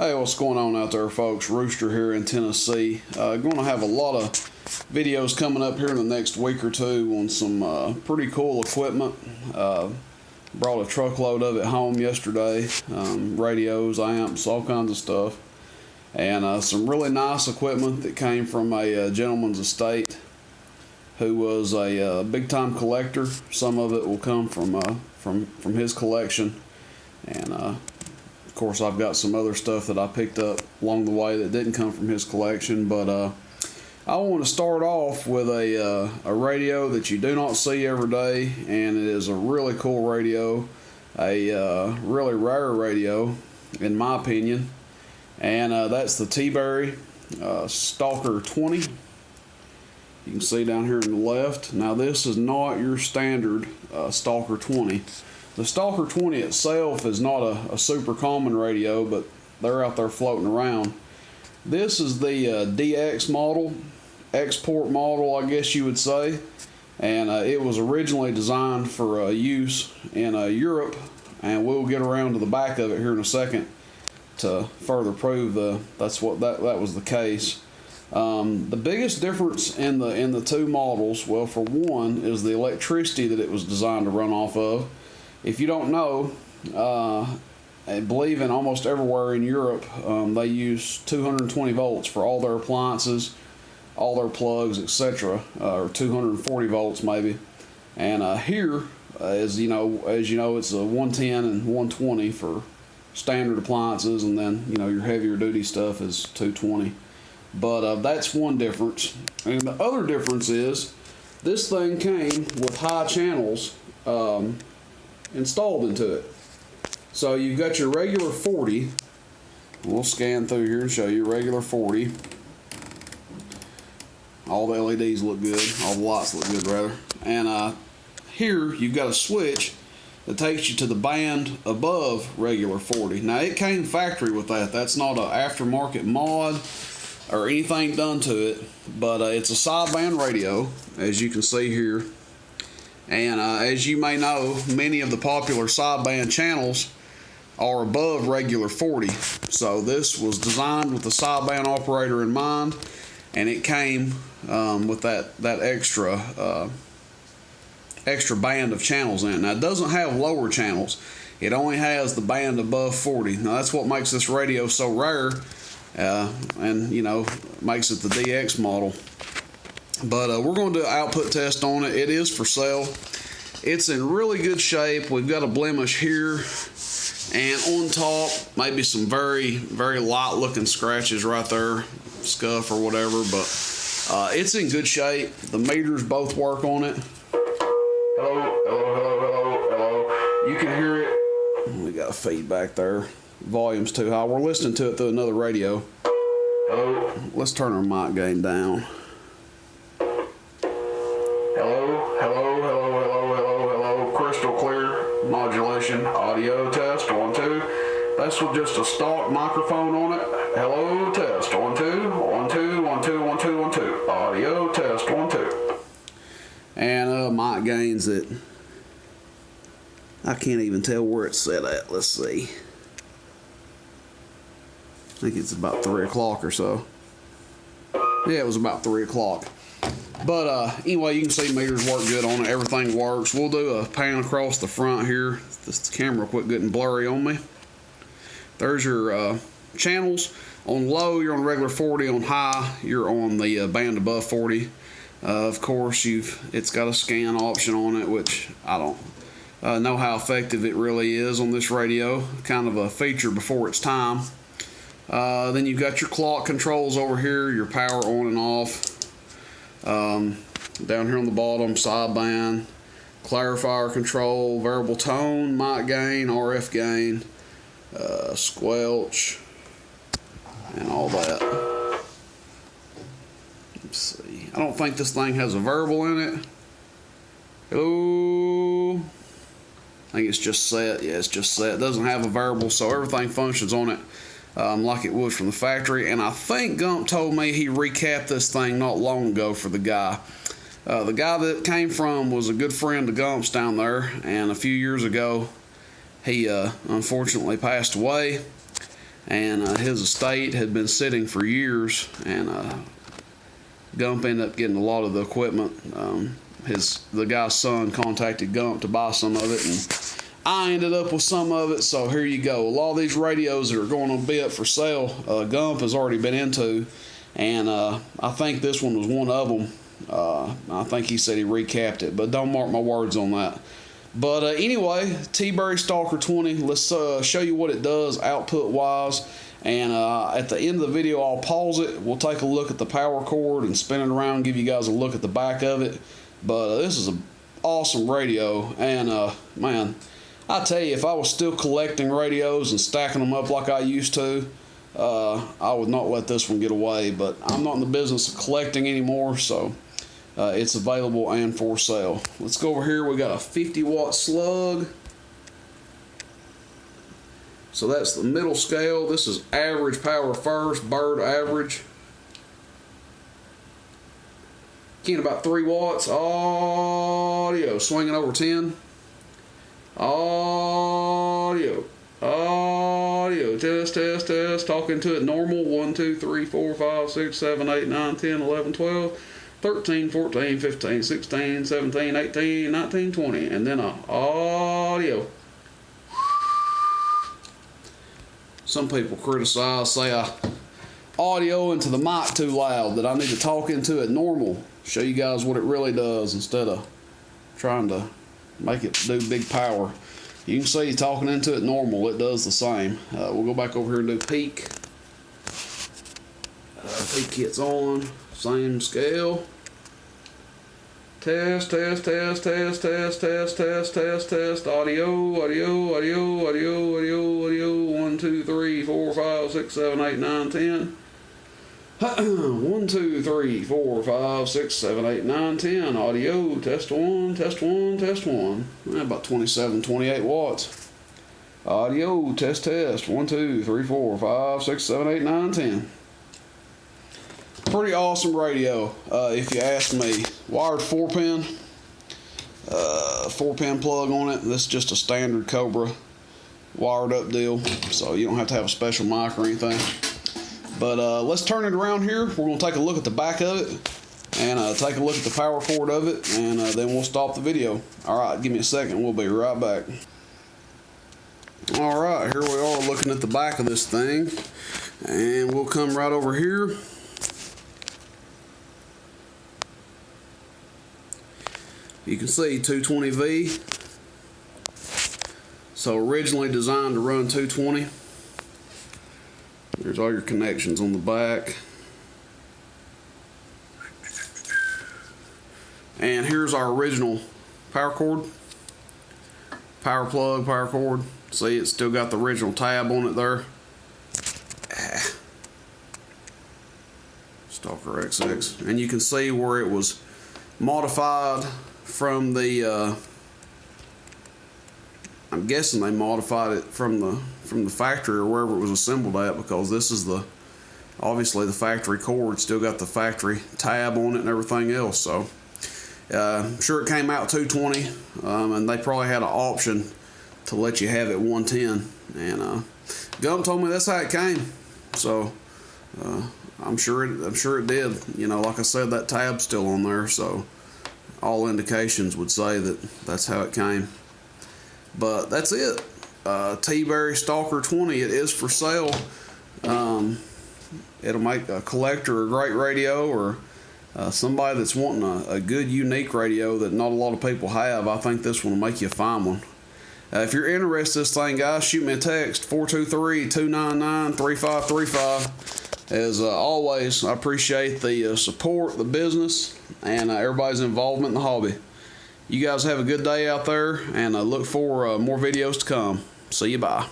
Hey, what's going on out there, folks? Rooster here in Tennessee. Going to have a lot of videos coming up here in the next week or two on some pretty cool equipment. Brought a truckload of it home yesterday. Radios, amps, all kinds of stuff. And some really nice equipment that came from a gentleman's estate who was a big-time collector. Some of it will come from his collection. And of course, I've got some other stuff that I picked up along the way that didn't come from his collection, but I want to start off with a radio that you do not see every day, and it is a really cool radio, a really rare radio, in my opinion, and that's the Teaberry Stalker 20. You can see down here on the left. Now, this is not your standard Stalker 20. The Stalker 20 itself is not a super common radio, but they're out there floating around. This is the DX model, export model, I guess you would say, and it was originally designed for use in Europe, and we'll get around to the back of it here in a second to further prove that was the case. The biggest difference in the two models, well, for one, is the electricity that it was designed to run off of. If you don't know, I believe in almost everywhere in Europe, they use 220 volts for all their appliances, all their plugs, etc., or 240 volts maybe. And here, as you know, it's a 110 and 120 for standard appliances, and then your heavier duty stuff is 220. But that's one difference. And the other difference is this thing came with high channels installed into it. So you've got your regular 40. We'll scan through here and show you regular 40. All the LEDs look good. All the lights look good, rather. And here you've got a switch that takes you to the band above regular 40. Now, it came factory with that. That's not an aftermarket mod or anything done to it, but it's a sideband radio, as you can see here. And as you may know, many of the popular sideband channels are above regular 40. So this was designed with the sideband operator in mind, and it came with that extra band of channels in it. Now, it doesn't have lower channels. It only has the band above 40. Now, that's what makes this radio so rare, and makes it the DX model. But we're going to do an output test on it. It is for sale. It's in really good shape. We've got a blemish here, and on top, maybe some very, very light looking scratches right there, scuff or whatever, but it's in good shape. The meters both work on it. Hello, hello, hello, hello, hello. You can hear it. We got a feedback there. Volume's too high. We're listening to it through another radio. Hello. Let's turn our mic gain down. Hello, hello, hello, hello, hello, hello. Crystal clear. Modulation. Audio test. 1, 2. That's with just a stock microphone on it. Hello, test. 1, 2. 1, 2. 1, 2. 1, 2. 1, 2. Audio test. 1, 2. And mic gains it. I can't even tell where it's set at. Let's see. I think it's about 3 o'clock or so. Yeah, it was about 3 o'clock. But anyway, you can see meters work good on it. Everything works. We'll do a pan across the front here. This camera quit getting blurry on me. There's your channels. On low, you're on regular 40. On high, you're on the band above 40. Of course, it's got a scan option on it, which I don't know how effective it really is on this radio. Kind of a feature before its time. Then you've got your clock controls over here, your power on and off. Down here on the bottom, sideband, clarifier control, variable tone, mic gain, RF gain, squelch, and all that. Let's see. I don't think this thing has a variable in it. Hello. I think it's just set. Yeah, it's just set. It doesn't have a variable, so everything functions on it like it was from the factory. And I think Gump told me he recapped this thing not long ago for the guy. The guy that it came from was a good friend of Gump's down there, and a few years ago he unfortunately passed away. and his estate had been sitting for years, and Gump ended up getting a lot of the equipment. The guy's son contacted Gump to buy some of it, and I ended up with some of it. So here you go. A lot of these radios that are going to be up for sale, Gump has already been into, and I think this one was one of them. I think he said he recapped it, but don't mark my words on that. But anyway, Teaberry Stalker 20, let's show you what it does output wise. And at the end of the video, I'll pause it. We'll take a look at the power cord and spin it around and give you guys a look at the back of it. But this is an awesome radio. And man, I tell you, if I was still collecting radios and stacking them up like I used to, I would not let this one get away. But I'm not in the business of collecting anymore, so it's available and for sale. Let's go over here. We got a 50-watt slug. So that's the middle scale. This is average power first, bird average. Getting about 3 watts. Audio, swinging over 10. Audio, test, test, test. Talking to it normal. 1, 2, 3, 4, 5, 6, 7, 8, 9, 10, 11, 12, 13, 14, 15, 16, 17, 18, 19, 20. And then audio. Some people criticize, say I audio into the mic too loud, that I need to talk into it normal. Show you guys what it really does instead of trying to make it do big power. You can see talking into it normal, it does the same. We'll go back over here and do peak. Peak hits on, same scale. Test, test, test, test, test, test, test, test, test. Audio, audio, audio, audio, audio, audio. 1, 2, 3, 4, 5, 6, 7, 8, 9, 10. 1, 2, 3, 4, 5, 6, 7, 8, 9, 10. Audio, test 1, test 1, test 1. About 27, 28 watts. Audio, test, test. 1, 2, 3, 4, 5, 6, 7, 8, 9, 10. Pretty awesome radio, if you ask me. Wired 4-pin, 4-pin plug on it. This is just a standard Cobra wired up deal, so you don't have to have a special mic or anything. But let's turn it around here. We're going to take a look at the back of it and take a look at the power cord of it, and then we'll stop the video. Alright, give me a second. We'll be right back. Alright, here we are looking at the back of this thing, and we'll come right over here. You can see 220V. So originally designed to run 220. There's all your connections on the back. And here's our original power cord. Power plug, power cord. See, it's still got the original tab on it there. Stalker XX. And you can see where it was modified from the I'm guessing they modified it from the factory or wherever it was assembled at, because this is obviously the factory cord. Still got the factory tab on it and everything else. So I'm sure it came out 220, and they probably had an option to let you have it 110. And Gump told me that's how it came. So I'm sure it did. You know, like I said, that tab's still on there, so all indications would say that that's how it came. But that's it. Teaberry Stalker 20. It is for sale. It'll make a collector a great radio, or somebody that's wanting a good, unique radio that not a lot of people have. I think this one will make you a fine one. If you're interested in this thing, guys, shoot me a text, 423-299-3535. As always, I appreciate the support, the business, and everybody's involvement in the hobby. You guys have a good day out there, and I look for more videos to come. See you, bye.